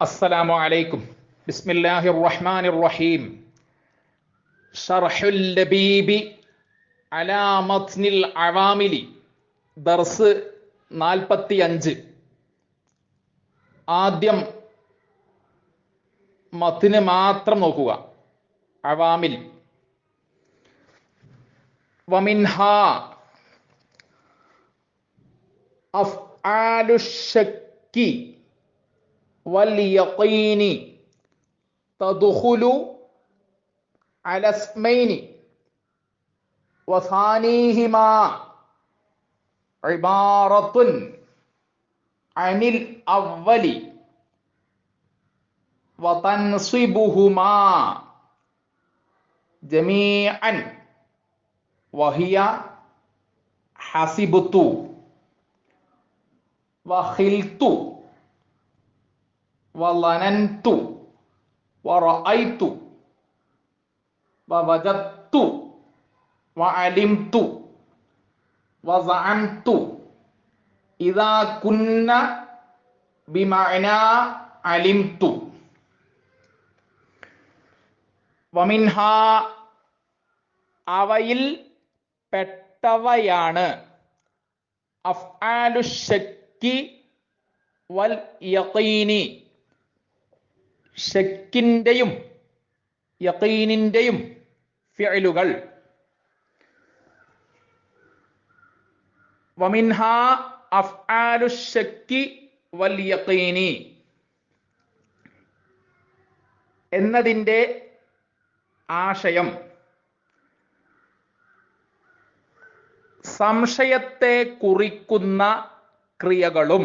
السلام عليكم بسم الله الرحمن الرحيم شرح اللبيب على متن العوامل ദർസ് 45 ആദ്യം മത്തിന് മാത്രം നോക്കുക. അവാമിൽ വമിൻഹാ അഫ്ആലു ശക്കി വൽ യഖീനി തദ്ഖുലു അല ഇസ്മൈനി വസാനീഹിമാ ഇബാറത്തുൻ അനിൽ അവ്വലി വതൻസിബുഹുമാ ജമീഅൻ വഹിയ ഹസിബ്തു വഖിൽതു വളനൻതു വറഅയ്തു വവജദ്തു വഅലിംതു വസഅംതു ഇദാ കുന്ന ബിമഅനാ അലിംതു. വമിൻഹാ അവയിൽ പെട്ടവയാണ് അഫ്ആലു ശക്കി വൽ യഖീനി ശക്കിന്റെയും യഖീനിന്റെയും ഫിഅലുകൾ. വമിൻഹാ അഫ്ആലു ശക്കി വൽ യഖീനി എന്നതിൻ്റെ ആശയം സംശയത്തെ കുറിക്കുന്ന ക്രിയകളും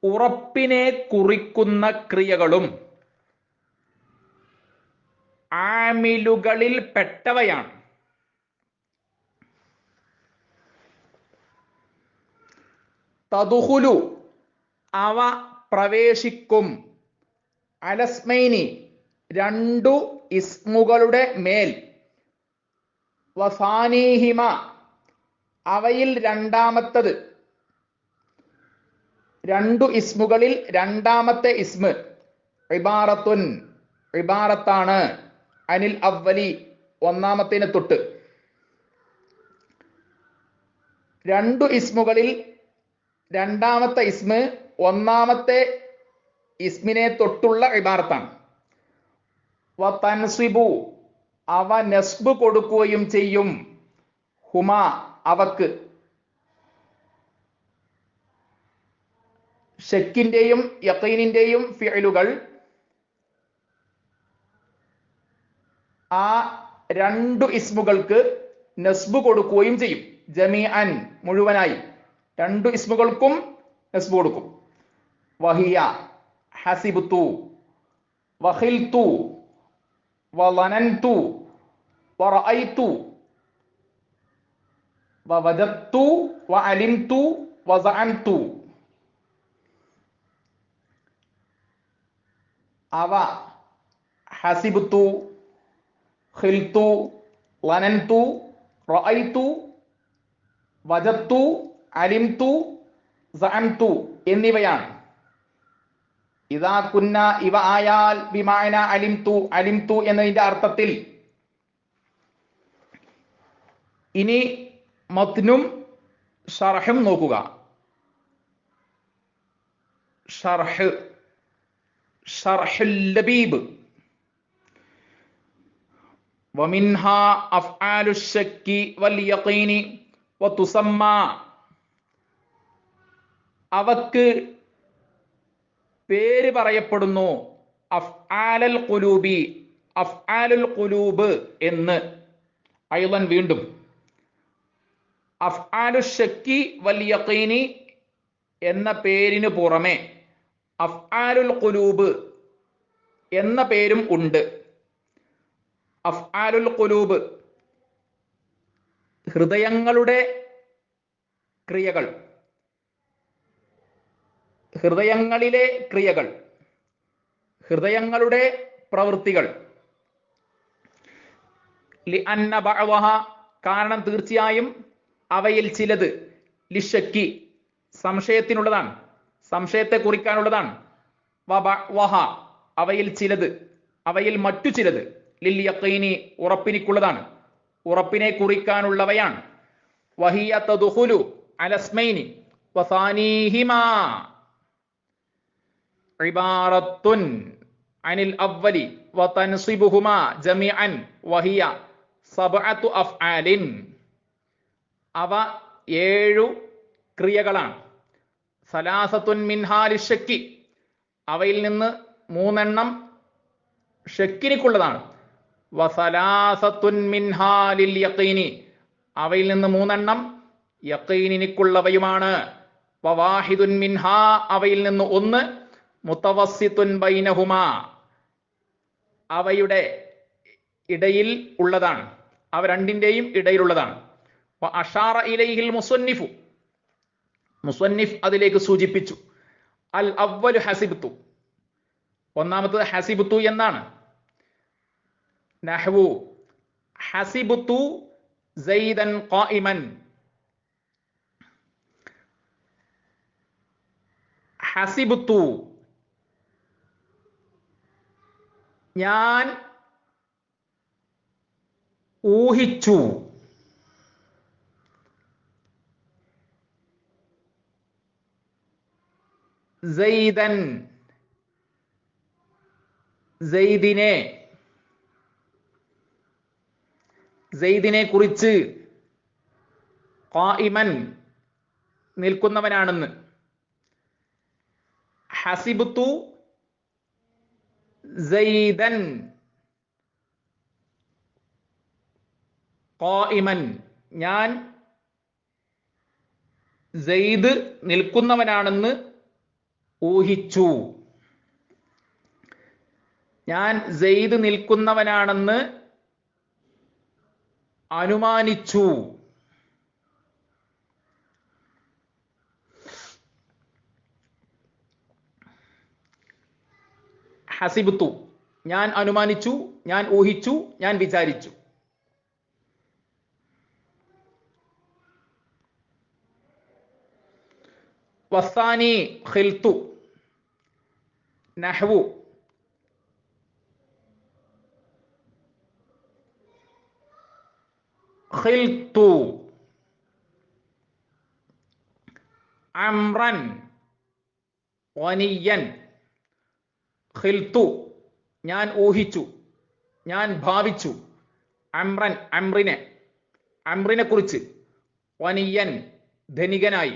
ഉറപ്പിനെ കുറിക്കുന്ന ക്രിയകളും ആമിലുകളിൽ പെട്ടവയാണ്. തദ്ഖുലു അവ പ്രവേശിക്കും അലസ്മൈനി രണ്ടു ഇസ്മുകളുടെ മേൽ വസാനീഹിമ അവയിൽ രണ്ടാമത്തത് രണ്ടു ഇസ്മുകളിൽ രണ്ടാമത്തെ ഇസ്മ് ഇബാറത്തുൻ ഇബാറത്താണ് അനിൽ അവ്വലി ഒന്നാമത്തേന് തൊട്ട്. രണ്ടു ഇസ്മുകളിൽ രണ്ടാമത്തെ ഇസ്മ് ഒന്നാമത്തെ ഇസ്മിനെ തൊട്ടുള്ള ഇബാറത്താണ്. വതൻസിബു അവ നസ്ബ് കൊടുക്കുകയും ചെയ്യും ഹുമ അവക്ക് ശക്കിന്റെയും യഖീനിന്റെയും ഫിഅലുകൾ ആ രണ്ടു ഇസ്മുകൾക്ക് നസ്ബ് കൊടുക്കുകയും ചെയ്യും. ജമീഅൻ മുഴുവനായി രണ്ടു ഇസ്മുകൾക്കും നസ്ബ് കൊടുക്കും. വഹിയ ഹസിബ്തു വഖിൽതു വളനൻതു വറഅയ്തു വവജദ്തു വഅലിംതു വസഅംതു അവ ഹസിബ്തു ഖിൽതു ലനൻതു റഅയ്തു വജദ്തു അലിംതു സഅംതു എന്നിവയാണ്. ഇദാ കുന്ന ഇവ ആയാൽ ബിമഅന അലിംതു അലിംതു എന്നതിന്റെ അർത്ഥത്തിൽ. ഇനി മത്നും ഷർഹും നോക്കുക. ഷർഹുൽ ലബീബ് വമിൻഹാ അഫ്ആലു ശക്കി വൽ യഖീനി വതുസമ്മ അവക്ക് പേര് പറയപ്പെടുന്നു അഫ്ആലുൽ ഖുലൂബി അഫ്ആലുൽ ഖുലൂബ് എന്ന്. അയ്ളൻ വീണ്ടും അഫ്ആലു ശക്കി വൽ യഖീനി എന്ന പേരിന് പുറമെ അഫ്ആലുൽ ഖുലൂബ് എന്ന പേരും ഉണ്ട്. അഫ്ആലുൽ ഖുലൂബ് ഹൃദയങ്ങളുടെ ക്രിയകൾ, ഹൃദയങ്ങളിലെ ക്രിയകൾ, ഹൃദയങ്ങളുടെ പ്രവൃത്തികൾ. ലിഅന്ന ബഅദഹ കാരണം തീർച്ചയായും അവയിൽ ചിലത് ലിശക്കി സംശയത്തിനുള്ളതാണ്, സംശയത്തെ കുറിക്കാനുള്ളതാണ്. വബഅ്വഹ അവയിൽ ചിലത്, അവയിൽ മറ്റു ചിലത്, ലിൽ യഖീനി ഉറപ്പിനിക്കുള്ളതാണ്, ഉറപ്പിനെ കുറിക്കാനുള്ളവയാണ്. വഹിയ തദ്ഖുലു അലസ്മൈനി വസാനീഹിമാ ഇബാറത്തുൻ അനിൽ അവ്വലി വതൻസിബുഹുമാ ജമീഅൻ വഹിയ സബ്അത്തു അഫ്ആലിൻ. അവ 7 ക്രിയകളാണ്. സലാസത്തുൻ മിൻഹാ ലിശ്ശക്കി അവയിൽ നിന്ന് 3 എണ്ണം ഷക്കിനിക്കുള്ളതാണ്. വസലാസത്തുൻ മിൻഹാ ലിൽ യഖീനി അവയിൽ നിന്ന് 3 എണ്ണം യഖീനിക്കുള്ളവയുമാണ്. വവാഹിദുൻ മിൻഹാ അവയിൽ നിന്ന് 1 മുതവസ്സിത്തുൻ ബൈനഹുമാ അവയുടെ ഇടയിൽ ഉള്ളതാണ്, അവ രണ്ടിന്റെയും ഇടയിലുള്ളതാണ്. അഷാറ ഇലൈഹിൽ മുസന്നിഫു മുസന്നിഫ് അതിലേക്ക് സൂചിപ്പിച്ചു. അൽ അവ്വലു ഹസിബ്തു ഒന്നാമത്തത് ഹസിബ്തു എന്നാണ്. നഹ്വു ഹസിബ്തു സൈദൻ ഖായിമൻ. ഹസിബ്തു ഞാൻ ഊഹിച്ചു. സൈദൻ സൈദിനെ കുറിച്ച്, ഖായിമൻ നിൽക്കുന്നവനാണെന്ന്. ഹസിബ്തു സൈദൻ ഖായിമൻ ഞാൻ സൈദ് നിൽക്കുന്നവനാണെന്ന് ഊഹിച്ചു. ഞാൻ സൈദ് നിൽക്കുന്നവനാണെന്ന് അനുമാനിച്ചു. ഹസിബ്തു ഞാൻ അനുമാനിച്ചു, ഞാൻ ഊഹിച്ചു, ഞാൻ വിചാരിച്ചു. വസാനി ഖിൽതു നഹ്വു ഖിൽതു അംറൻ വനിയൻ. ഖിൽതു ഞാൻ ഊഹിച്ചു, ഞാൻ ഭാവിച്ചു. അംറൻ അംറിനെ കുറിച്ച്. വനിയൻ ധനികനായി,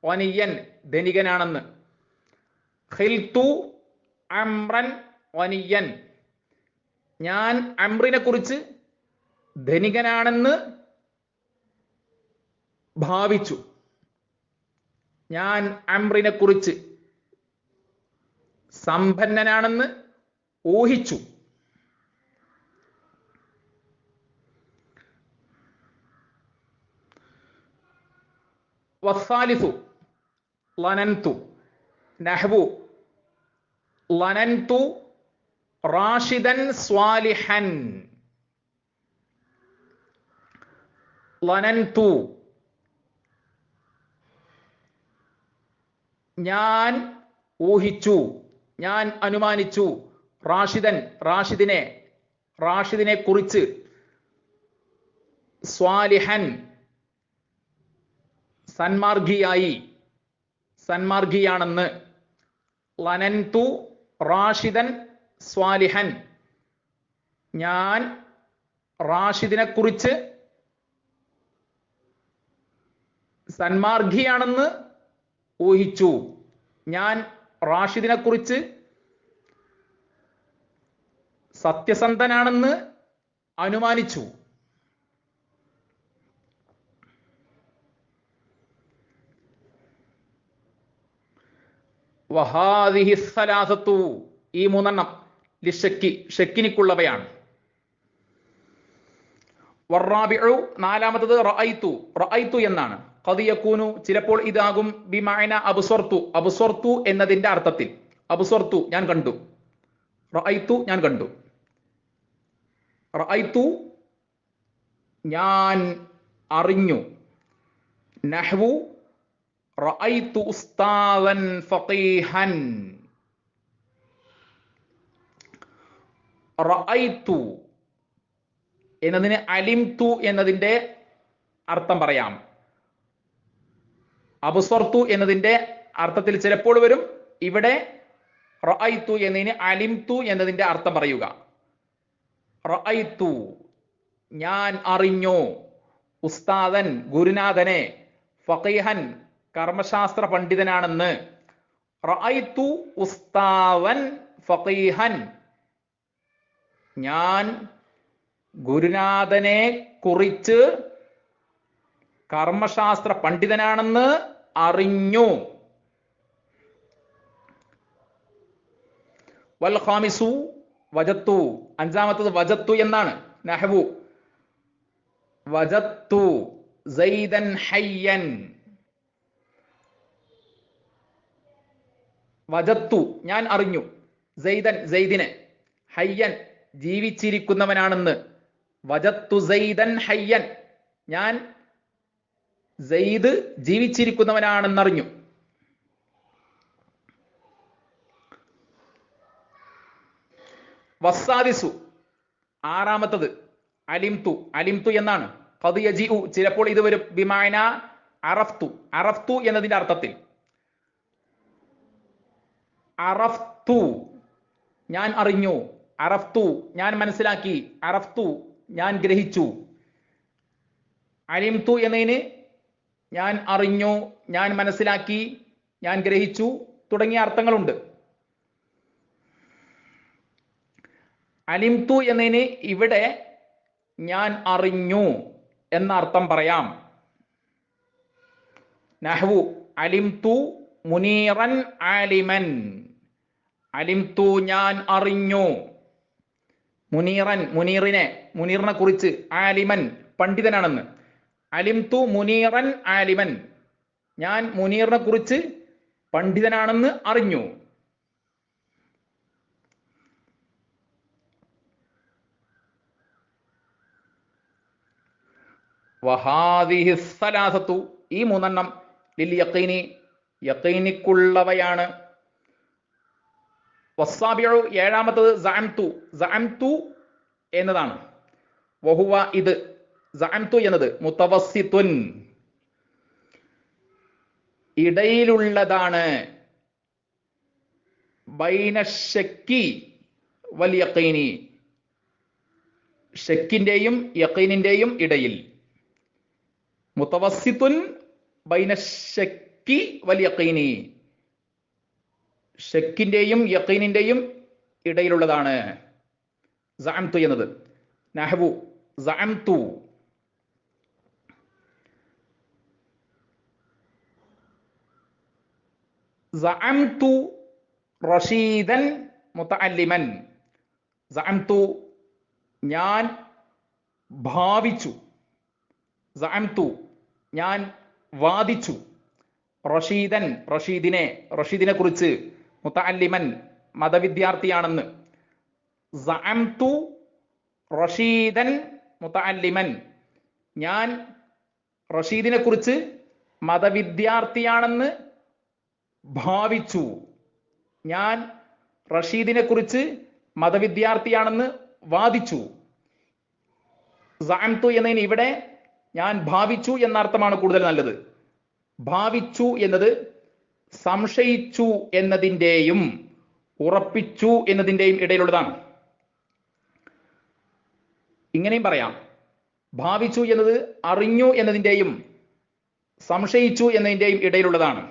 വനിയൻ ധനികനാണെന്ന്. ഖിൽതു അംറൻ വനിയൻ ഞാൻ അംറിനെ കുറിച്ച് ധനികനാണെന്ന് ഭാവിച്ചു. ഞാൻ അംറിനെ കുറിച്ച് സമ്പന്നനാണെന്ന് ഊഹിച്ചു. വസ്സാലിസു ലനന്തു നഹ്വു ലനന്തു റാഷിദൻ സ്വാലിഹൻ. ലനന്തു ഞാൻ ഊഹിച്ചു, ഞാൻ അനുമാനിച്ചു. റാഷിദിനെ കുറിച്ച്. സ്വാലിഹൻ സന്മാർഗിയാണെന്ന്. ലനന്തു റാഷിദൻ സ്വാലിഹൻ ഞാൻ റാഷിദിനെ കുറിച്ച് സന്മാർഗിയാണെന്ന് ഊഹിച്ചു. ഞാൻ റാഷിദിനെ കുറിച്ച് സത്യസന്ധനാണെന്ന് അനുമാനിച്ചു. വഹാദിഹി സലാസത്തു ഈ 3 എണ്ണം ഷക്കിനിക്കുള്ളവയാണ്. വറാബിഉ 4-മത്തത് റഅയ്തു എന്നാണ്. ഖദ് യകൂനു ചിലപ്പോൾ ഇതാകും ബിമഅന അബ്സർതു എന്നതിന്റെ അർത്ഥത്തിൽ. അബ്സർതു ഞാൻ കണ്ടു, റഅയ്തു ഞാൻ കണ്ടു. റഅയ്തു ഞാൻ അറിഞ്ഞു. നഹ്വു റഅയ്തു ഉസ്താദൻ ഫഖീഹൻ റഅയ്തു എന്നതിന് അലിംതു എന്നതിന്റെ അർത്ഥം പറയാം. അബ്സർതു എന്നതിന്റെ അർത്ഥത്തിൽ ചിലപ്പോൾ വരും. ഇവിടെ റഅയ്തു എന്നതിന് അലിംതു എന്നതിന്റെ അർത്ഥം പറയുക. റഅയ്തു ഞാൻ അറിഞ്ഞു, ഉസ്താദൻ ഗുരുനാഥനെ, ഫഖീഹൻ കർമ്മശാസ്ത്ര പണ്ഡിതനാണെന്ന്. റഅയ്തു ഉസ്താദൻ ഫഖീഹൻ ഞാൻ ഗുരുനാഥനെ കുറിച്ച് കർമ്മശാസ്ത്ര പണ്ഡിതനാണെന്ന് അറിഞ്ഞു. വൽ ഖാമിസു വജത്തു അഞ്ചാമത്തത് വജത്തു എന്നാണ്. നഹ്വു വജത്തു സൈദൻ ഹയ്യൻ. വജത്തു ഞാൻ അറിഞ്ഞു, സൈദൻ സൈദിനെ, ഹയ്യൻ ജീവിച്ചിരിക്കുന്നവനാണെന്ന്. വജത്തു സൈദൻ ഹയ്യൻ ഞാൻ സൈദ് ജീവിച്ചിരിക്കുന്നവനാണെന്നറിഞ്ഞു. വസ്സാദിസു ആറാമത്തത് അലിംതു അലിംതു എന്നാണ്. ഖദ് യജിഉ ചിലപ്പോൾ ഇത് വരും ബിമാന അറഫ്തു അറഫ്തു എന്നതിന്റെ അർത്ഥത്തിൽ. അറഫ്തു ഞാൻ അറിഞ്ഞു, അറഫ്തു ഞാൻ മനസ്സിലാക്കി, അറഫ്തു ഞാൻ ഗ്രഹിച്ചു. അലിംതു എന്നതിന് ഞാൻ അറിഞ്ഞു, ഞാൻ മനസ്സിലാക്കി, ഞാൻ ഗ്രഹിച്ചു തുടങ്ങിയ അർത്ഥങ്ങളുണ്ട്. അലിംതു എന്നതിന് ഇവിടെ ഞാൻ അറിഞ്ഞു എന്ന അർത്ഥം പറയാം. നഹ്വു അലിംതു മുനീറൻ ആലിമൻ. അലിംതു ഞാൻ അറിഞ്ഞു, മുനീറൻ മുനീറിനെ മുനീറിനെ കുറിച്ച്, ആലിമൻ പണ്ഡിതനാണെന്ന്. അലിംതു മുനീറൻ ആലിമൻ ഞാൻ മുനീറിനെ കുറിച്ച് പണ്ഡിതനാണെന്ന് അറിഞ്ഞു. വഹാദിഹി സലാസത്തു ഈ മൂന്നെണ്ണം ലിൽ യഖീനി യഖീനിക്കുള്ളവയാണ്. വസ്സാബിഉ ഏഴാമത്തത് സഅംതു സഅംതു എന്നതാണ്. വഹുവ ഇത് സഅംതു എന്നത് മുതവസ്സിത്തുൻ ഇടയിലുള്ളതാണ്. ബൈന ശക്കി വൽ യഖീനി ശക്കിന്റെയും യഖീനിന്റെയും ഇടയിൽ. മുതവസ്സിത്തുൻ ബൈന ശക്കി വൽ യഖീനി ശക്കിന്റെയും യഖീനിന്റെയും ഇടയിലുള്ളതാണ് സഅംതു എന്നത്. നഹ്വു സഅംതു സഅംതു റഷീദൻ മുതഅല്ലിമൻ. സഅംതു ഞാൻ ഭാവിച്ചു, സഅംതു ഞാൻ വാദിച്ചു, റഷീദൻ റഷീദിനെ കുറിച്ച്, മുതഅല്ലിമൻ മതവിദ്യാർത്ഥിയാണെന്ന്. സഅംതു റഷീദൻ മുതഅല്ലിമൻ ഞാൻ റഷീദിനെ കുറിച്ച് മതവിദ്യാർത്ഥിയാണെന്ന് ഭാവിച്ചു. ഞാൻ റഷീദിനെ കുറിച്ച് മതവിദ്യാർത്ഥിയാണെന്ന് വാദിച്ചു. സഅംതു എന്നതിന് ഇവിടെ ഞാൻ ഭാവിച്ചു എന്ന അർത്ഥമാണ് കൂടുതൽ നല്ലത്. ഭാവിച്ചു എന്നത് സംശയിച്ചു എന്നതിൻ്റെയും ഉറപ്പിച്ചു എന്നതിൻ്റെയും ഇടയിലുള്ളതാണ്. ഇങ്ങനെയും പറയാം, ഭാവിച്ചു എന്നത് അറിഞ്ഞു എന്നതിൻ്റെയും സംശയിച്ചു എന്നതിൻ്റെയും ഇടയിലുള്ളതാണ്.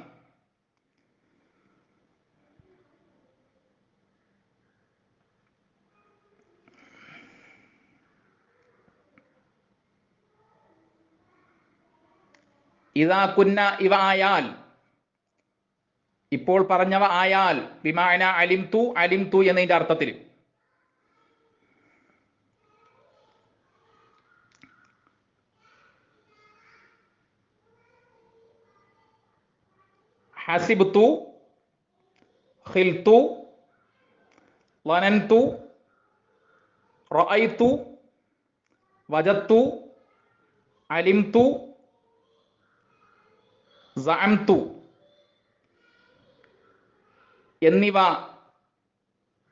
ഇദാ കുന്ന ഇവ ആയാൽ, ഇപ്പോൾ പറഞ്ഞവ ആയാൽ, ബിമാന അലിംതു അലിംതു എന്നതിന്റെ അർത്ഥത്തിൽ. ഹസിബ്തു ഖിൽതു വനന്തു റഅയ്തു വജത്തു അലിംതു സഅംതു എന്നിവ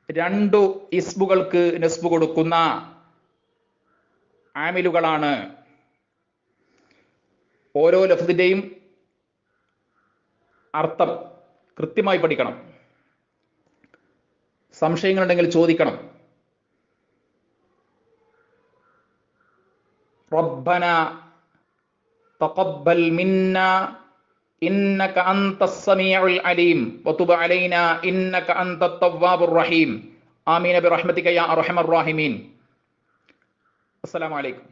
2 ഇസ്മുകൾക്ക് നസ്ബ് കൊടുക്കുന്ന ആമിലുകളാണ്. ഓരോ ലഫ്ദിന്റെയും അർത്ഥം കൃത്യമായി പഠിക്കണം. സംശയങ്ങളുണ്ടെങ്കിൽ ചോദിക്കണം. റബ്ബന തഖബ്ബൽ മിന്നാ ഇന്നക അന്തസ് സമീഉൽ അലീം വതുബ് അലൈനാ ഇന്നക അന്തത് തവ്വാബുർ റഹീം ആമീൻ ബിറഹ്മതിക യാ അർഹമർ റഹീമീൻ. അസ്സലാമു അലൈക്കും.